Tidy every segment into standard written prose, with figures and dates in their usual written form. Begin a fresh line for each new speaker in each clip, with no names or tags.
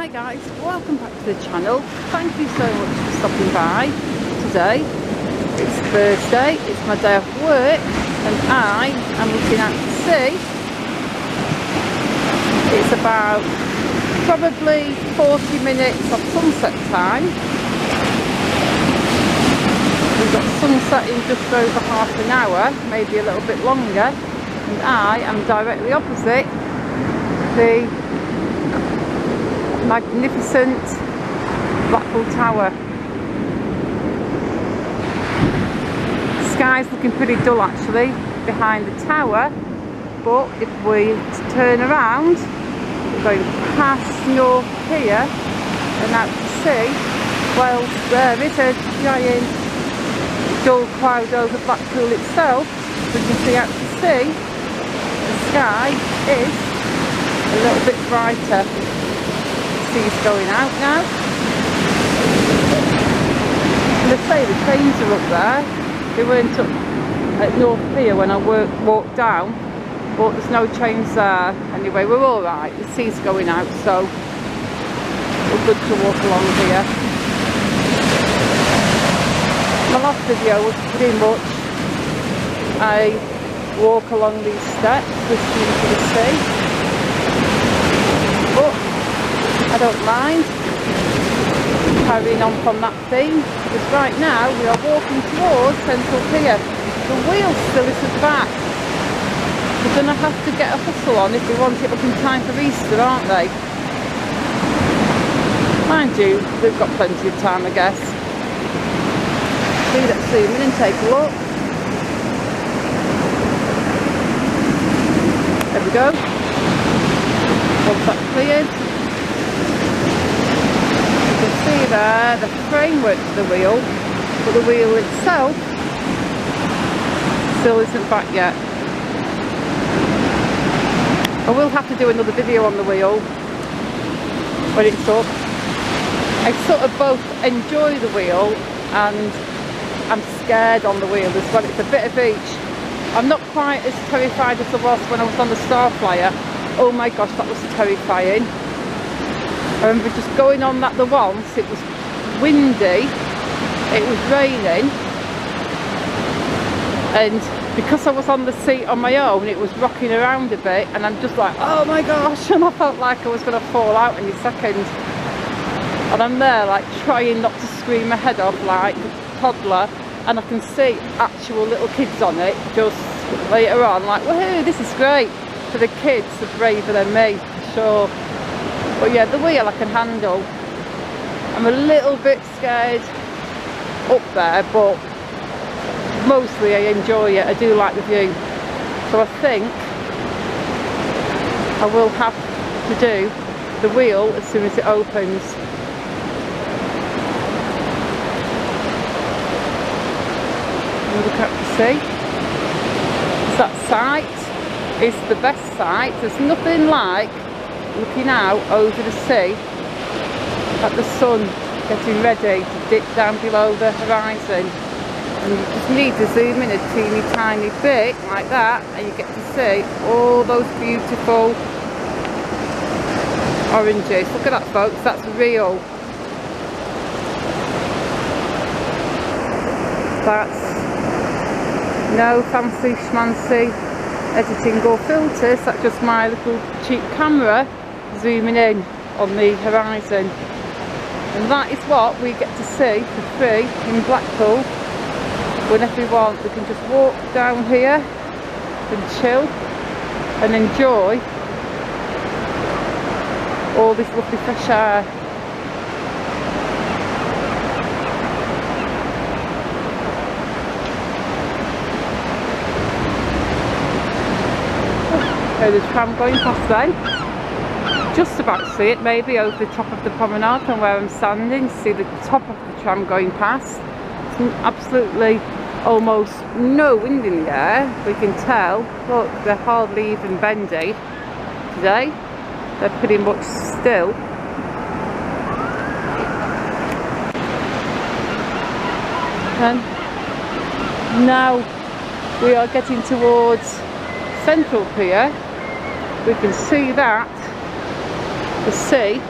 Hi guys, welcome back to the channel. Thank you so much for stopping by today. It's Thursday, it's my day off work and I am looking out to sea. It's about probably 40 minutes of sunset time. We've got sunset in just over half an hour, maybe a little bit longer, and I am directly opposite the magnificent Blackpool Tower. The sky's looking pretty dull actually behind the tower, but if we turn around, we're going past North Pier and out to sea. Well, there is a giant dull cloud over Blackpool itself. We can see out to sea. The sky is a little bit brighter. Sea's going out now. And I say the trains are up there. They weren't up at North Pier when I walked down, but there's no trains there. Anyway, we're all right. The sea's going out, so we're good to walk along here. My last video was pretty much I walk along these steps listening to the sea, but I don't mind carrying on from that theme, because right now we are walking towards Central Pier. The wheel still isn't back. We're going to have to get a hustle on if we want it up in time for Easter, aren't they? Mind you, we've got plenty of time, I guess. Let's zoom in and take a look. There we go. Once that's cleared. You can see there the framework to the wheel, but the wheel itself still isn't back yet. I will have to do another video on the wheel when it's up. I sort of both enjoy the wheel and I'm scared on the wheel as well. It's a bit of each. I'm not quite as terrified as I was when I was on the Starflyer. Oh my gosh, that was terrifying. I remember just going on that the once. It was windy, it was raining, and because I was on the seat on my own, it was rocking around a bit, and I'm just like, oh my gosh, and I felt like I was going to fall out any second. And I'm there like trying not to scream my head off like a toddler, and I can see actual little kids on it just later on like, woohoo, this is great. For the kids are braver than me, for sure. But yeah, the wheel I can handle. I'm a little bit scared up there, but mostly I enjoy it. I do like the view. So I think I will have to do the wheel as soon as it opens. Look up to see. That sight is the best sight. There's nothing like looking out over the sea at the sun getting ready to dip down below the horizon, and you just need to zoom in a teeny tiny bit like that and you get to see all those beautiful oranges. Look at that folks, that's real. That's no fancy schmancy editing or filters, that's just my little cheap camera zooming in on the horizon. And that is what we get to see for free in Blackpool. Whenever we want, we can just walk down here and chill and enjoy all this lovely fresh air. There's a tram going past then. Just about to see it, maybe over the top of the promenade from where I'm standing. See the top of the tram going past. It's absolutely almost no wind in the air. We can tell. Look, they're hardly even bendy today. They're pretty much still. And now we are getting towards Central Pier. We can see that the sea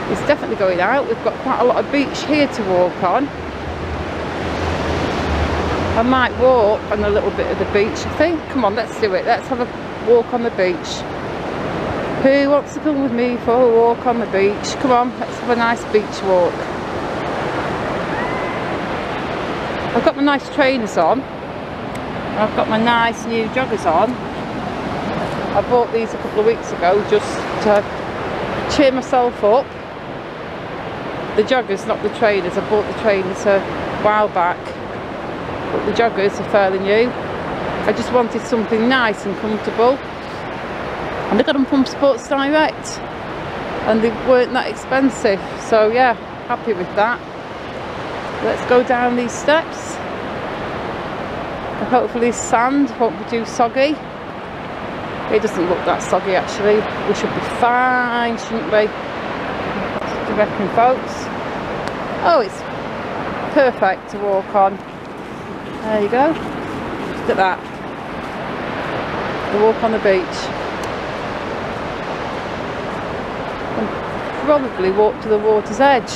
It's definitely going out. We've got quite a lot of beach here to walk on. I might walk on a little bit of the beach, I think. Come on, let's do it. Let's have a walk on the beach. Who wants to come with me for a walk on the beach? Come on, let's have a nice beach walk. I've got my nice trainers on. I've got my nice new joggers on. I bought these a couple of weeks ago just to cheer myself up. The joggers, not the trainers. I bought the trainers a while back, but the joggers are fairly new. I just wanted something nice and comfortable, and I got them from Sports Direct, and they weren't that expensive, so yeah, happy with that. Let's go down these steps, and hopefully sand won't be too soggy. It doesn't look that soggy actually. We should be fine, shouldn't we? What do you reckon, folks? Oh, it's perfect to walk on. There you go. Look at that. The walk on the beach. And probably walk to the water's edge.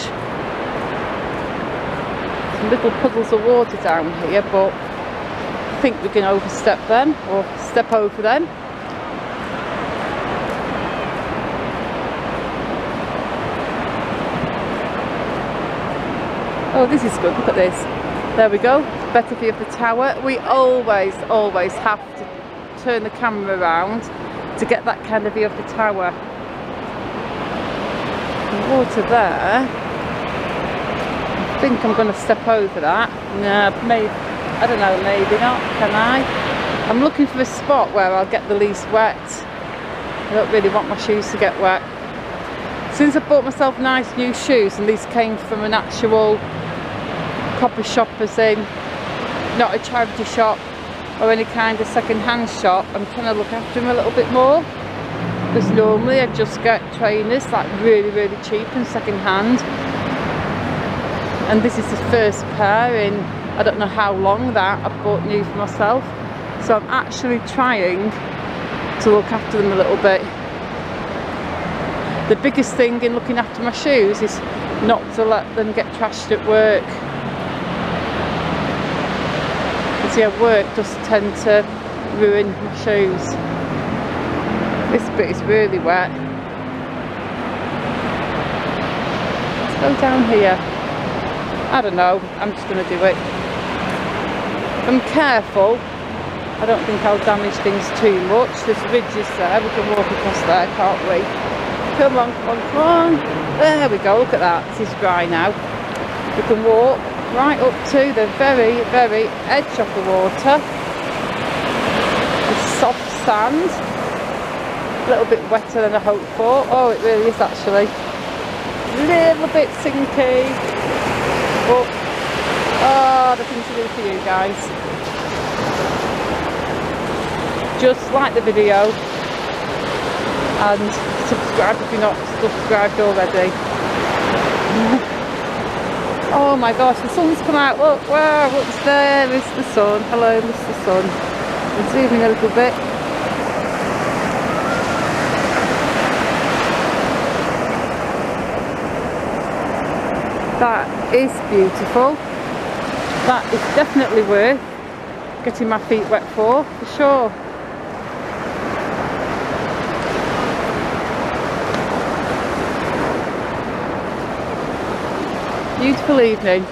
Some little puddles of water down here, but I think we can overstep them, or step over them. Oh, this is good, look at this. There we go, better view of the tower. We always have to turn the camera around to get that kind of view of the tower. The water there. I think I'm going to step over that. No, maybe, I don't know, maybe not, can I? I'm looking for a spot where I'll get the least wet. I don't really want my shoes to get wet. Since I bought myself nice new shoes, and these came from an actual proper shop, as in not a charity shop or any kind of second-hand shop, I'm trying to look after them a little bit more, because normally I just get trainers like really cheap and second-hand, and this is the first pair in I don't know how long that I've bought new for myself, so I'm actually trying to look after them a little bit. The biggest thing in looking after my shoes is not to let them get trashed at work. See, at work does tend to ruin my shoes. This bit is really wet. Let's go down here. I don't know, I'm just going to do it. If I'm careful, I don't think I'll damage things too much. There's ridges there, we can walk across there, can't we? Come on, come on, come on. There we go, look at that, this is dry now. We can walk right up to the very edge of the water. The soft sand, a little bit wetter than I hoped for. Oh, it really is actually. A little bit sinky, but oh, the thing to do for you guys. Just like the video and subscribe if you're not subscribed already. Oh my gosh, the sun's come out, look, wow, what's there? Mr. Sun, hello Mr. Sun. I'm zooming a little bit. That is beautiful. That is definitely worth getting my feet wet for sure. Beautiful evening.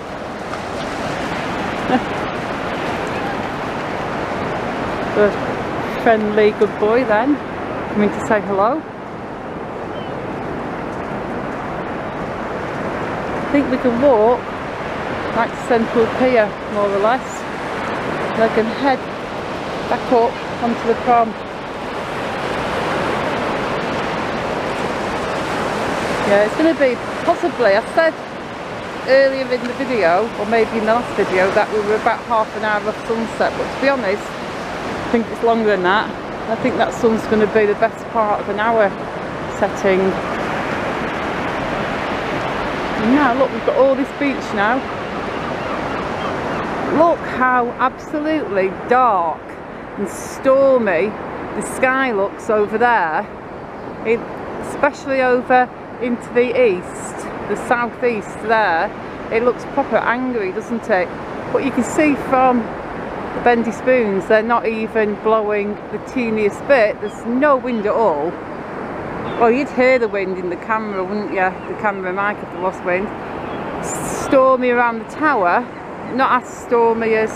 The friendly good boy then, coming to say hello. I think we can walk right to Central Pier, more or less. And I can head back up onto the prom. Yeah, it's going to be possibly, I said earlier in the video, or maybe in the last video, that we were about half an hour off sunset, but to be honest, I think it's longer than that. I think that sun's going to be the best part of an hour setting. And now look, we've got all this beach now. Look how absolutely dark and stormy the sky looks over there, especially over into the east, the southeast there, it looks proper angry, doesn't it? But you can see from the bendy spoons, they're not even blowing the teeniest bit. There's no wind at all. Well, you'd hear the wind in the camera, wouldn't you? The camera mic if there was wind. Stormy around the tower, not as stormy as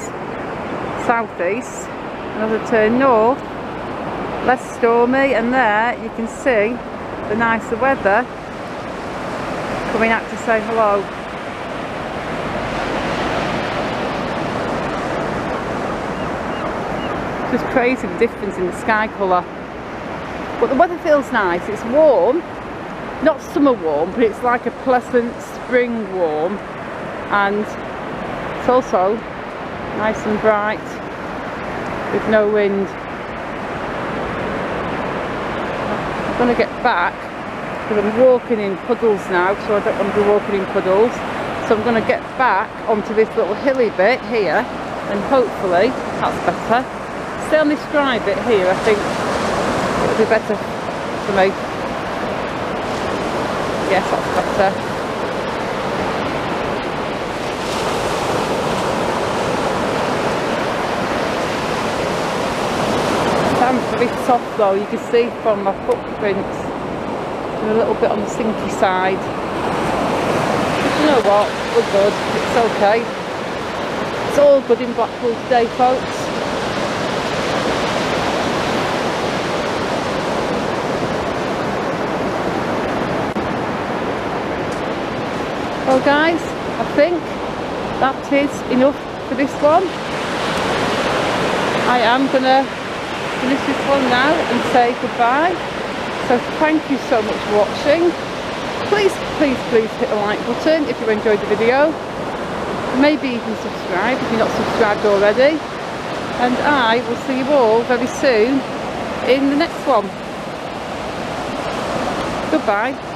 southeast. And as I turn north, less stormy, and there you can see the nicer weather coming out to say hello. Just crazy the difference in the sky colour. But the weather feels nice. It's warm, not summer warm, but it's like a pleasant spring warm, and it's also nice and bright with no wind. I'm going to get back because I'm walking in puddles now, so I don't want to be walking in puddles. So I'm going to get back onto this little hilly bit here, and hopefully that's better. Stay on this dry bit here, I think it'll be better for me. Yes, that's better. Sand's very soft though, you can see from my footprints. And a little bit on the sinky side. But you know what? We're good. It's okay. It's all good in Blackpool today, folks. Well guys, I think that is enough for this one. I am going to finish this one now and say goodbye. So thank you so much for watching. Please hit the like button if you enjoyed the video. Maybe even subscribe if you're not subscribed already. And I will see you all very soon in the next one. Goodbye.